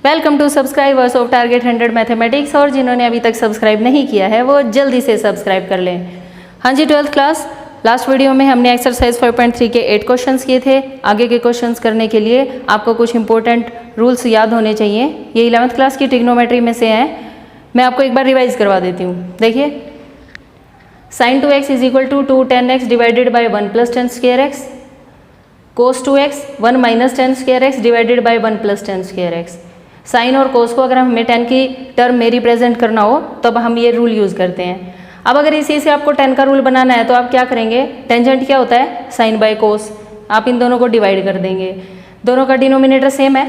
Welcome to subscribers of target 100 mathematics. और जिन्होंने अभी तक सब्सक्राइब नहीं किया है वो जल्दी से सब्सक्राइब कर लें। हाँ जी, 12th क्लास, लास्ट वीडियो में हमने एक्सरसाइज 5.3 के 8 क्वेश्चंस किए थे। आगे के क्वेश्चंस करने के लिए आपको कुछ इंपॉर्टेंट रूल्स याद होने चाहिए। ये 11th क्लास की ट्रिग्नोमेट्री में से हैं। मैं आपको एक बार रिवाइज करवा देती हूँ। देखिए, sin 2x is equal to 2 tan x divided by 1 plus ten square x, cos 2x 1 minus ten square x divided by 1 plus ten square x. Sine और कोस को अगर हमें टेन की टर्म में रिप्रेजेंट करना हो तब हम ये रूल यूज़ करते हैं। अब अगर इसी से आपको टेन का रूल बनाना है तो आप क्या करेंगे, टेंजेंट क्या होता है, साइन बाय कोस। आप इन दोनों को डिवाइड कर देंगे। दोनों का डिनोमिनेटर सेम है,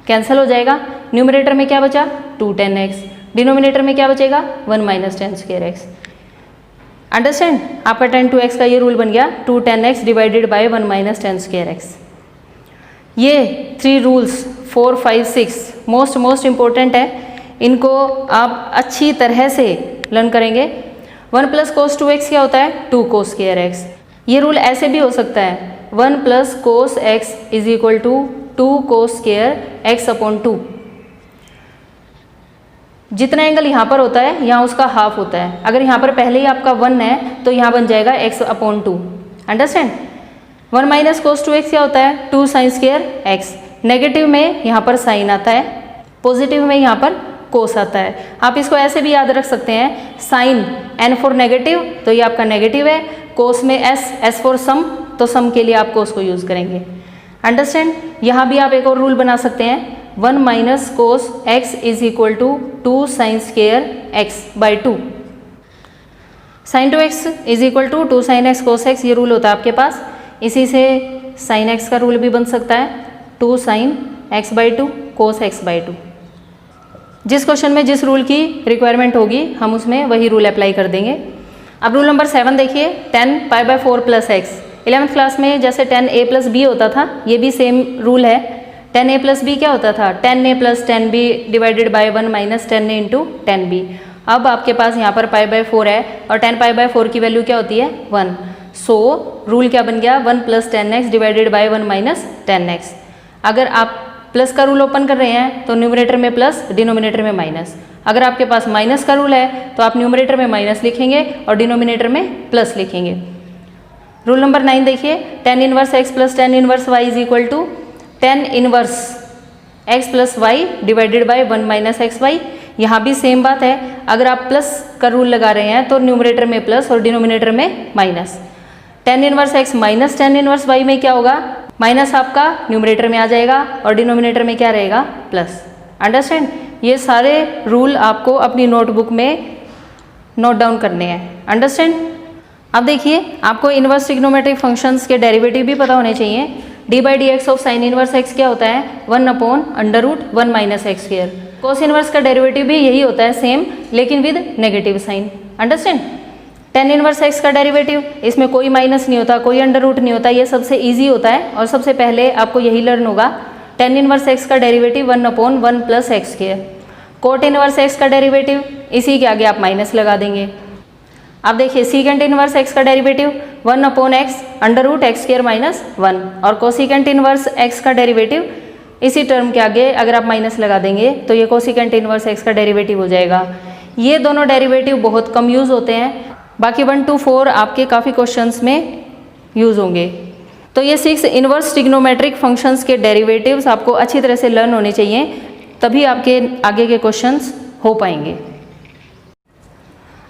कैंसिल हो जाएगा। न्यूमरेटर में क्या बचा, 2 tan x, डिनोमिनेटर में क्या बचेगा, 1 minus ten square x. Understand, आपका tan 2x का ये रूल बन गया, 2 tan x divided by 1 minus ten square x. ये 3 रूल्स 4, 5, 6 मोस्ट इम्पोर्टेंट है। इनको आप अच्छी तरह से लर्न करेंगे। 1 प्लस कोस 2x क्या होता है, 2 कोस स्क्वेयर एक्स। ये रूल ऐसे भी हो सकता है, 1 plus cos x is equal to 2 cos square x upon 2। जितना एंगल यहाँ पर होता है यहाँ उसका हाफ होता है। अगर यहाँ पर पहले ही आपका 1 है तो यहाँ बन जाएगा x अपॉन 2। अंडरस्टैंड। 1 माइनस कोस 2x क्या होता है, 2 साइन स्क्वेयर एक्स। नेगेटिव में यहाँ पर साइन आता है, पॉजिटिव में यहाँ पर कोस आता है। आप इसको ऐसे भी याद रख सकते हैं, साइन n फॉर नेगेटिव तो ये आपका नेगेटिव है, कोस में s फॉर सम तो सम के लिए आप कोस को यूज़ करेंगे। अंडरस्टैंड। यहाँ भी आप एक और रूल बना सकते हैं, 1 minus cos x is equal to 2 sine square x by 2। Sine 2x is equal to 2 sine x cos x, ये रूल होता है आपके पास। इसी से साइन x का रूल भी बन सकता है, 2 sine x by 2 cos x by 2। जिस क्वेश्चन में जिस रूल की रिक्वायरमेंट होगी हम उसमें वही रूल अप्लाई कर देंगे। अब रूल नंबर 7 देखिए, tan pi by 4 plus x. 11th class में जैसे tan a प्लस बी होता था, ये भी सेम रूल है। tan a प्लस बी क्या होता था, tan a plus tan b divided by 1 minus tan a into tan b। अब आपके पास यहाँ पर पाई बाई 4 है और tan पाई बाई 4 की वैल्यू क्या होती है, 1। सो रूल क्या बन गया, 1 plus tan x divided by 1 minus tan x। अगर आप प्लस का रूल ओपन कर रहे हैं तो न्यूमरेटर में प्लस, डिनोमिनेटर में माइनस। अगर आपके पास माइनस का रूल है तो आप न्यूमरेटर में माइनस लिखेंगे और डिनोमिनेटर में प्लस लिखेंगे। रूल नंबर 9 देखिए, tan inverse x plus tan inverse y is equal to tan inverse x plus y divided by 1 minus x y. यहाँ भी सेम बात है, अगर आप प्लस का रूल लगा रहे हैं तो न्यूमरेटर में प्लस और डिनोमिनेटर में minus. tan inverse x minus tan inverse y में क्या होगा, माइनस आपका न्यूमरेटर में आ जाएगा और डिनोमिनेटर में क्या रहेगा, प्लस। अंडरस्टैंड। ये सारे रूल आपको अपनी नोटबुक में नोट डाउन करने हैं। अंडरस्टैंड। अब देखिए, आपको इनवर्स ट्रिग्नोमेट्रिक फंक्शंस के डेरिवेटिव भी पता होने चाहिए। D by d x of sine inverse x क्या होता है, 1 upon under root 1 minus x square. Cos inverse का डेरिवेटिव भी यही होता है सेम, लेकिन with negative sign. Understand. tan inverse x का डेरिवेटिव, इसमें कोई माइनस नहीं होता, कोई अंडर रूट नहीं होता, ये सबसे इजी होता है और सबसे पहले आपको यही लर्न होगा। tan इनवर्स x का derivative 1 upon 1 plus x square. Cot inverse x का डेरिवेटिव, इसी के आगे आप माइनस लगा देंगे। अब देखिए, सीकेंट इनवर्स x का derivative 1 upon x under root x square minus 1। और कोसिकेंट इनवर्स x का डेरिवेटिव, इसी टर्म के आगे अगर आप माइनस लगा देंगे तो ये कोसिकेंट इनवर्स x का डेरिवेटिव हो जाएगा। ये दोनों डेरिवेटिव बहुत कम यूज़ होते हैं, बाकी 1 to 4 आपके काफ़ी क्वेश्चंस में यूज़ होंगे। तो ये 6 इनवर्स ट्रिग्नोमेट्रिक फंक्शंस के डेरिवेटिव्स आपको अच्छी तरह से लर्न होने चाहिए, तभी आपके आगे के क्वेश्चंस हो पाएंगे।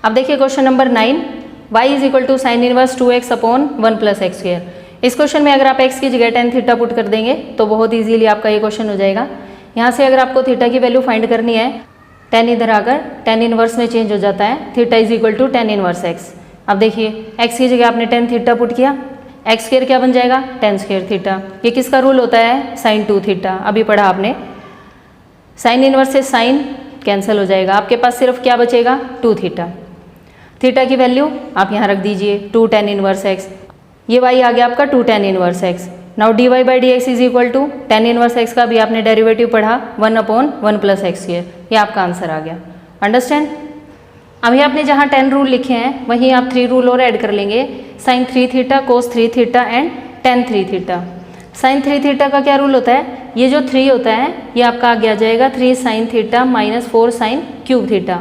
अब देखिए question number 9, y is equal to sine inverse 2x upon 1 plus x square. इस क्वेश्चन में अगर आप x की जगह tan थीटा पुट कर देंगे तो बहुत ईजीली आपका ये क्वेश्चन हो जाएगा। यहाँ से अगर आपको थीटा की वैल्यू फाइंड करनी है, tan इधर आकर tan इनवर्स में चेंज हो जाता है, theta is equal to tan inverse x। अब देखिए, x की जगह आपने tan थीटा पुट किया, एक्स स्क्वेयर क्या बन जाएगा, tan स्क्वेयर थीटा। ये किसका रूल होता है, साइन 2 थीटा, अभी पढ़ा आपने। साइन इनवर्स से साइन कैंसिल हो जाएगा, आपके पास सिर्फ क्या बचेगा, 2 थीटा। थीटा की वैल्यू आप यहाँ रख दीजिए, 2 tan इनवर्स x। ये y आ गया आपका 2 tan inverse x। Now d y by d x is equal to tan inverse x का भी आपने डेरिवेटिव पढ़ा, 1 अपॉन 1 प्लस एक्स स्क्वेयर। ये आपका आंसर आ गया। अंडरस्टैंड। अभी आपने जहाँ 10 रूल लिखे हैं वहीं आप 3 रूल और ऐड कर लेंगे, sine 3 theta, cos 3 theta and tan 3 theta. Sine 3 theta का क्या रूल होता है, ये जो 3 होता है ये आपका आगे आ जाएगा 3 sine theta minus 4 sine cube theta.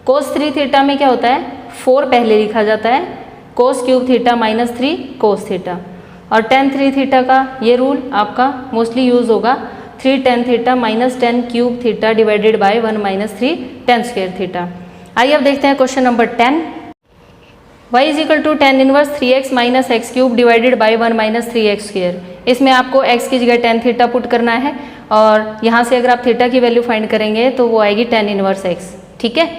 Cos 3 theta में क्या होता है, 4 पहले लिखा जाता है, cos cube theta minus 3 cos theta. और tan 3 थीटा का ये रूल आपका मोस्टली यूज होगा 3 tan theta minus 10 cube theta divided by 1 minus 3 tan square theta. आइए अब देखते हैं question number 10। y is equal to tan inverse 3x minus x cube divided by 1 minus 3x square. इसमें आपको x की जगह tan theta put करना है और यहाँ से अगर आप थीटा की वैल्यू फाइंड करेंगे तो वो आएगी tan इनवर्स x। ठीक है,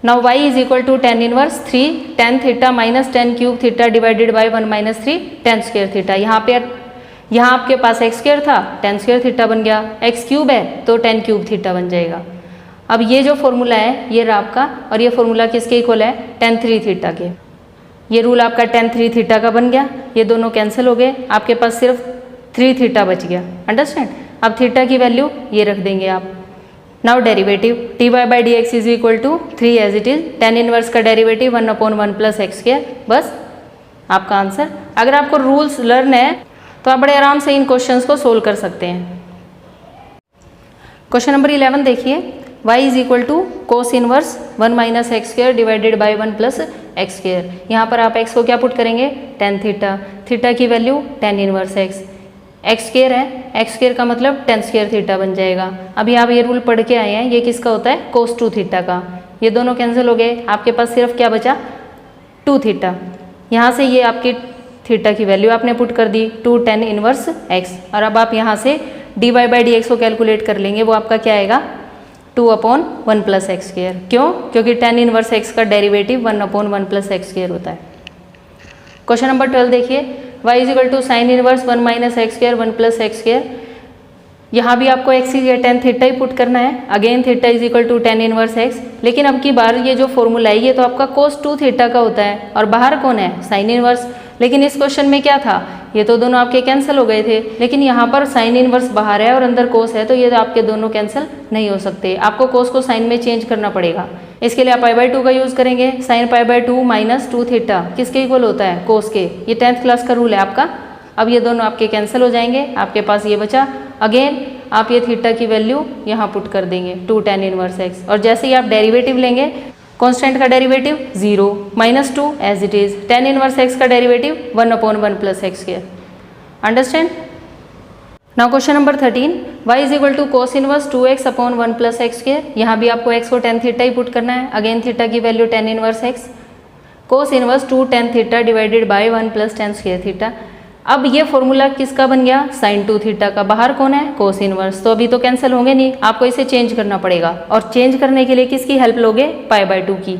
now y is equal to tan inverse 3 tan theta minus 10 cube theta divided by 1 minus 3 tan square theta. यहाँ आपके पास x स्क्वायर था, tan स्क्वायर थीटा बन गया, x क्यूब है तो tan क्यूब थीटा बन जाएगा। अब ये जो फॉर्मूला है ये रहा आपका, और ये फॉर्मूला किसके इक्वल है, tan 3 थीटा के। ये रूल आपका tan 3 थीटा का बन गया, ये दोनों कैंसिल हो गए, आपके पास सिर्फ 3 थीटा बच गया। अंडरस्टैंड, अब थीटा की वैल्यू ये रख देंगे आप। Now derivative dy by d x is equal to 3 as it is, tan inverse का डेरिवेटिव 1/1 प्लस एक्स स्क्वायर, बस आपका आंसर। अगर आपको रूल्स लर्न है तो आप बड़े आराम से इन क्वेश्चंस को सोल्व कर सकते हैं। क्वेश्चन नंबर 11 देखिए, y is equal to cos inverse 1 minus x square divided by 1 plus x square. यहाँ पर आप x को क्या पुट करेंगे, tan थीटा, थीटा की value tan inverse x, x square है, एक्स स्क्वायर का मतलब tan स्क्वायर थीटा बन जाएगा। अभी आप ये रूल पढ़ के आए हैं, ये किसका होता है, कोस 2 थीटा का। ये दोनों कैंसिल हो गए, आपके पास सिर्फ क्या बचा, 2 थीटा। यहाँ से ये आपकी थीटा की वैल्यू आपने पुट कर दी 2 tan इनवर्स x, और अब आप यहाँ से dy बाई डी एक्स को कैलकुलेट कर लेंगे, वो आपका क्या आएगा 2/1 प्लस एक्स स्क्वायर। क्यों, क्योंकि tan इनवर्स x का डेरिवेटिव 1/1 प्लस एक्स स्क्वायर होता है। क्वेश्चन नंबर 12 देखिए, y is equal to sine inverse 1 minus x square 1 plus x square. यहाँ भी आपको x की जगह tan थीटा ही पुट करना है, again theta is equal to tan inverse x। लेकिन अब की बार ये जो फॉर्मूला है ये तो आपका कोस 2 थीटा का होता है, और बाहर कौन है, साइन इनवर्स। लेकिन इस क्वेश्चन में क्या था, ये तो दोनों आपके कैंसिल हो गए थे, लेकिन यहाँ पर साइन इनवर्स बाहर है और अंदर कोस है, तो ये तो आपके दोनों कैंसिल नहीं हो सकते। आपको कोस को साइन में चेंज करना पड़ेगा। इसके लिए आप π/2 का यूज़ करेंगे। साइन π/2 माइनस 2 थीटा किसके इक्वल होता है, कोस के। ये 10th क्लास का रूल है आपका। अब ये दोनों आपके कैंसिल हो जाएंगे, आपके पास ये बचा। अगेन आप ये थीटा की वैल्यू यहाँ पुट कर देंगे 2 tan इनवर्स x, और जैसे ही आप डेरिवेटिव लेंगे, कांस्टेंट का derivative 0 minus 2 as it is, tan inverse x का derivative 1/1 plus x square. Understand. Now question number 13, y is equal to cos inverse 2x/1 plus x square. यहाँ भी आपको x को tan थीटा ही put करना है, again theta की value tan inverse x, cos inverse 2 tan theta divided by 1 plus tan square theta. अब ये formula किसका बन गया, साइन 2 थीटा का। बाहर कौन है, कोस इनवर्स, तो अभी तो कैंसिल होंगे नहीं, आपको इसे चेंज करना पड़ेगा। और चेंज करने के लिए किसकी हेल्प लोगे, π/2 की।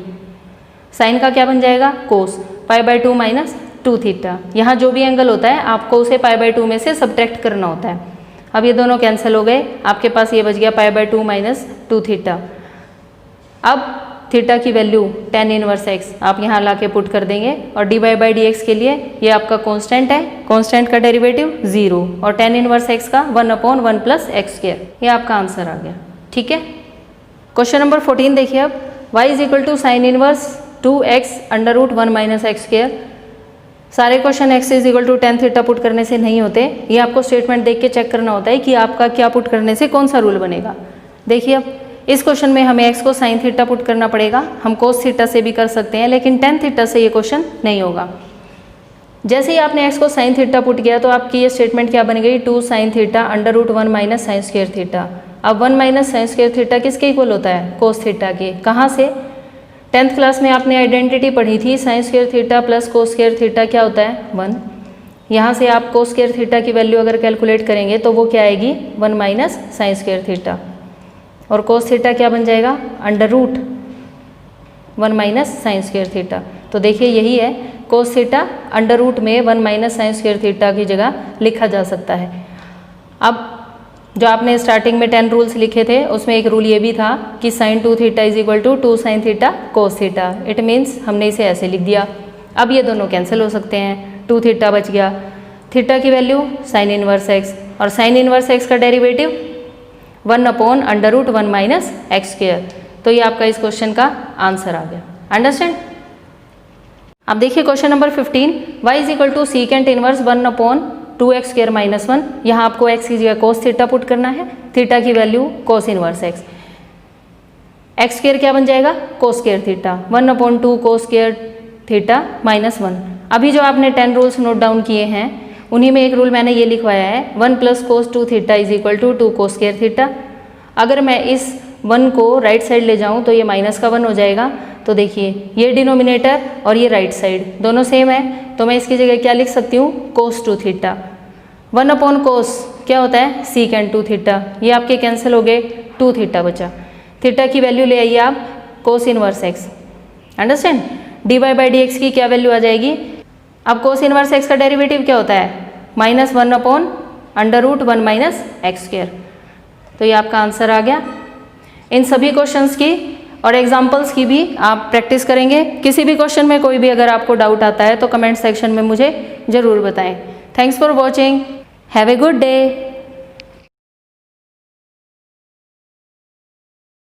साइन का क्या बन जाएगा, कोस, π/2 माइनस 2 थीटा। यहाँ जो भी एंगल होता है आपको उसे π/2 में से सब्ट्रैक्ट करना होता है। अब ये दोनों कैंसिल हो गए, आपके पास ये बच गया π/2 माइनस 2 थीटा। अब थीटा की वैल्यू tan इनवर्स x आप यहाँ ला के पुट कर देंगे, और dy बाई डी एक्स के लिए ये आपका कांस्टेंट है, कांस्टेंट का डेरिवेटिव 0, और tan इनवर्स x का 1/1 प्लस एक्स स्क्वायर। ये आपका आंसर आ गया। ठीक है, क्वेश्चन नंबर 14 देखिए अब, y is equal to sine inverse 2x under root 1 minus x square. सारे question x is equal to tan theta put करने से नहीं होते, ये आपको स्टेटमेंट देख के चेक करना होता है कि आपका क्या पुट करने से कौन सा रूल बनेगा। देखिए अब इस क्वेश्चन में हमें x को साइन थीटा पुट करना पड़ेगा, हम कोस थीटा से भी कर सकते हैं, लेकिन tan थीटा से ये क्वेश्चन नहीं होगा। जैसे ही आपने x को साइन थीटा पुट किया तो आपकी ये स्टेटमेंट क्या बन गई, 2 sine theta under root 1 minus sine square theta. अब 1 माइनस साइन स्क्वायर थीटा किसके इक्वल होता है, कोस थीटा के। कहाँ से, 10th क्लास में आपने आइडेंटिटी पढ़ी थी, sign square theta plus cos square theta क्या होता है, 1। यहाँ से आप कोस स्क्वायर थीटा की वैल्यू अगर कैलकुलेट करेंगे तो वो क्या आएगी, 1 माइनस साइन स्क्वायर थीटा, और कोस थीटा क्या बन जाएगा, under root 1 minus sine square theta. तो देखिए यही है, कोस थीटा अंडर रूट में 1 माइनस साइन स्क्वायर थीटा की जगह लिखा जा सकता है। अब जो आपने स्टार्टिंग में 10 रूल्स लिखे थे उसमें एक रूल ये भी था कि sine 2 theta is equal to 2 sine theta cos theta. It means हमने इसे ऐसे लिख दिया। अब ये दोनों कैंसिल हो सकते हैं, 2 थीटा बच गया, थीटा की वैल्यू साइन इनवर्स एक्स, और साइन इनवर्स एक्स का डेरिवेटिव 1/√1 माइनस एक्स स्क्वायर। तो ये आपका इस क्वेश्चन का आंसर आ गया। अंडरस्टैंड। अब देखिए question number 15, y is equal to secant inverse 1 2x square minus 1, यहाँ आपको x की जगह cos थीटा पुट करना है, थीटा की value cos inverse x, x square क्या बन जाएगा cos square theta, 1/2 cos square theta minus 1। अभी जो आपने 10 रूल्स नोट डाउन किए हैं उन्हीं में एक रूल मैंने ये लिखवाया है, 1 + cos 2 theta is equal to 2 cos square theta. अगर मैं इस 1 को राइट साइड ले जाऊँ तो ये माइनस का 1 हो जाएगा। तो देखिए ये डिनोमिनेटर और ये राइट साइड दोनों सेम है, तो मैं इसकी जगह क्या लिख सकती हूँ cos 2 थीटा। 1/cos क्या होता है secant 2 थीटा, ये आपके कैंसिल हो गए, 2 थीटा बचा। थीटा की वैल्यू ले आइए आप cos inverse x, understand. dy/dx की क्या वैल्यू आ जाएगी, अब cos इनवर्स x का डेरिवेटिव क्या होता है -1/√1 - x स्क्वायर। तो ये आपका आंसर आ गया। इन सभी क्वेश्चंस की और एग्जाम्पल्स की भी आप प्रैक्टिस करेंगे। किसी भी क्वेश्चन में कोई भी अगर आपको डाउट आता है तो कमेंट सेक्शन में मुझे ज़रूर बताएं। Thanks for watching, have a good day.